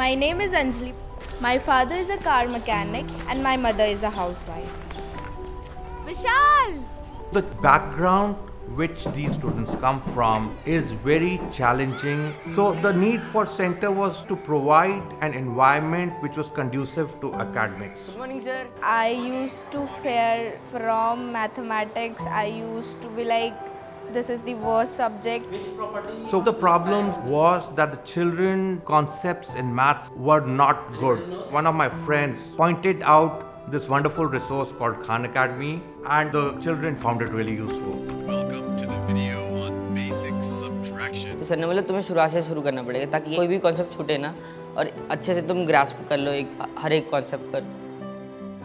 My name is Anjali. My father is a car mechanic and my mother is a housewife. Vishal! The background which these students come from is very challenging. So the need for center was to provide an environment which was conducive to academics. Good morning, sir. I used to fear from mathematics. I used to be like, this is the worst subject. So the problem was that the children concepts in maths were not good. One of my friends pointed out this wonderful resource called Khan Academy and the children found it really useful. Welcome to the video on basic subtraction. तो sir ने बोला तुम्हें शुरुआत से शुरू करना पड़ेगा ताकि कोई भी कॉन्सेप्ट छूटे ना और अच्छे से तुम ग्रास्प कर लो हर एक कॉन्सेप्ट पर।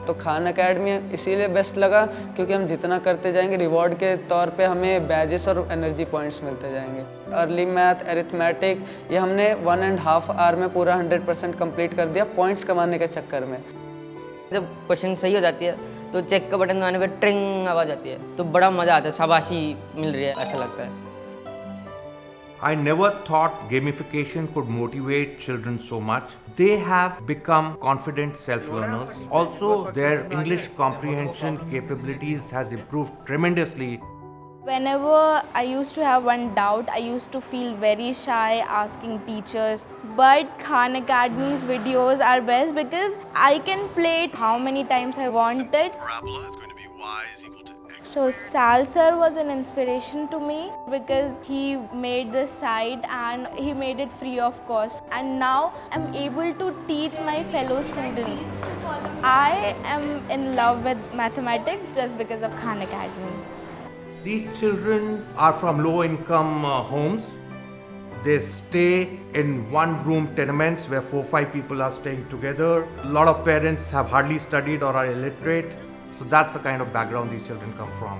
तो खान अकेडमी इसीलिए बेस्ट लगा क्योंकि हम जितना करते जाएंगे रिवॉर्ड के तौर पे हमें बैजेस और एनर्जी पॉइंट्स मिलते जाएंगे। अर्ली मैथ, अरिथमेटिक ये हमने 1.5 आवर में पूरा 100% कंप्लीट कर दिया पॉइंट्स कमाने के चक्कर में। जब क्वेश्चन सही हो जाती है तो चेक का बटन दबाने पे ट्रिंग आवाज़ आती है तो बड़ा मज़ा आता है, शाबाशी मिल रही है ऐसा लगता है। I never thought gamification could motivate children so much. They have become confident self-learners. Also, their English comprehension capabilities has improved tremendously. Whenever I used to have one doubt, I used to feel very shy asking teachers. But Khan Academy's videos are best because I can play it how many times I wanted. Parabola is going to be y is equal to x. So Sal sir was an inspiration to me because he made this site and he made it free of cost. And now I'm able to teach my fellow students. I am in love with mathematics just because of Khan Academy. These children are from low-income homes. They stay in one-room tenements where 4-5 people are staying together. A lot of parents have hardly studied or are illiterate. So that's the kind of background these children come from.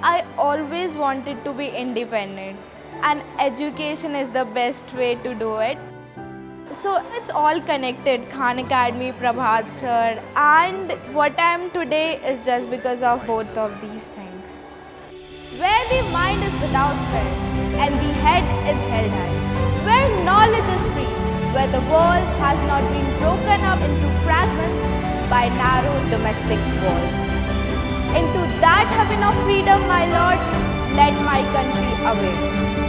I always wanted to be independent and education is the best way to do it. So it's all connected, Khan Academy, Prabhat sir, and what I am today is just because of both of these things. Where the mind is without fear and the head is held high, where knowledge is free, where the world has not been broken up into fragments by narrow domestic walls. Into that heaven of freedom, my Lord, let my country away.